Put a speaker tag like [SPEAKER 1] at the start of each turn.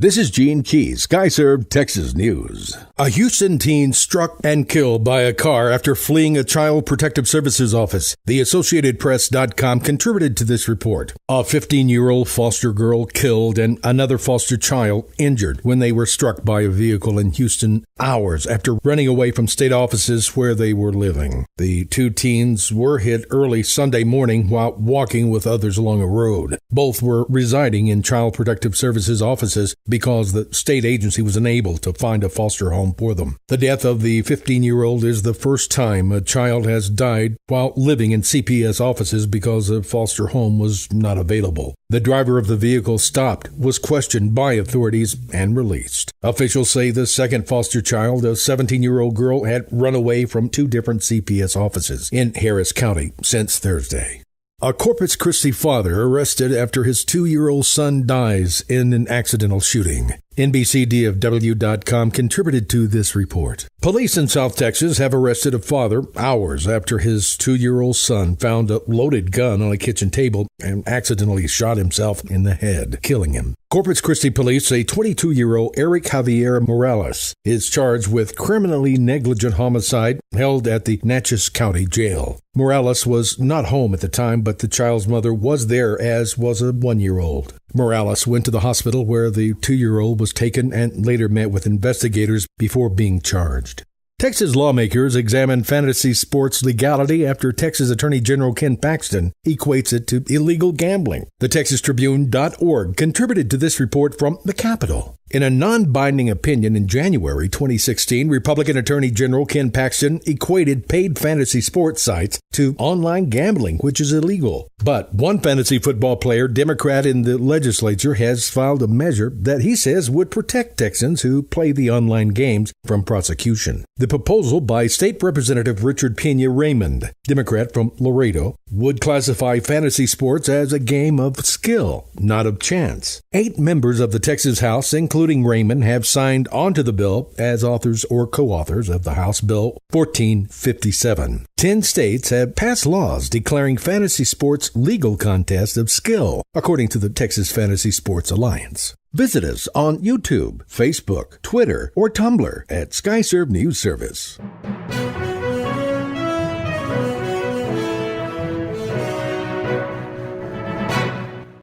[SPEAKER 1] This is Gene Keys, Skyserve, Texas News. A Houston teen struck and killed by a car after fleeing a Child Protective Services office. The AssociatedPress.com contributed to this report. A 15-year-old foster girl killed and another foster child injured when they were struck by a vehicle in Houston hours after running away from state offices where they were living. The two teens were hit early Sunday morning while walking with others along a road. Both were residing in Child Protective Services offices because the state agency was unable to find a foster home for them. The death of the 15-year-old is the first time a child has died while living in CPS offices because a foster home was not available. The driver of the vehicle stopped, was questioned by authorities, and released. Officials say the second foster child, a 17-year-old girl, had run away from two different CPS offices in Harris County since Thursday. A Corpus Christi father arrested after his 2-year-old son dies in an accidental shooting. NBCDFW.com contributed to this report. Police in South Texas have arrested a father hours after his 2-year-old son found a loaded gun on a kitchen table and accidentally shot himself in the head, killing him. Corpus Christi police say 22-year-old Eric Javier Morales is charged with criminally negligent homicide held at the Natchez County Jail. Morales was not home at the time, but the child's mother was there, as was a 1-year-old. Morales went to the hospital where the 2-year-old was taken and later met with investigators before being charged. Texas lawmakers examine fantasy sports legality after Texas Attorney General Ken Paxton equates it to illegal gambling. The TexasTribune.org contributed to this report from the Capitol. In a non-binding opinion in January 2016, Republican Attorney General Ken Paxton equated paid fantasy sports sites to online gambling, which is illegal. But one fantasy football player, Democrat in the legislature, has filed a measure that he says would protect Texans who play the online games from prosecution. The proposal by State Representative Richard Pena Raymond, Democrat from Laredo, would classify fantasy sports as a game of skill, not of chance. 8 members of the Texas House, including Raymond, have signed onto the bill as authors or co-authors of the House Bill 1457. 10 states have passed laws declaring fantasy sports legal contests of skill, according to the Texas Fantasy Sports Alliance. Visit us on YouTube, Facebook, Twitter, or Tumblr at Skyserve News Service.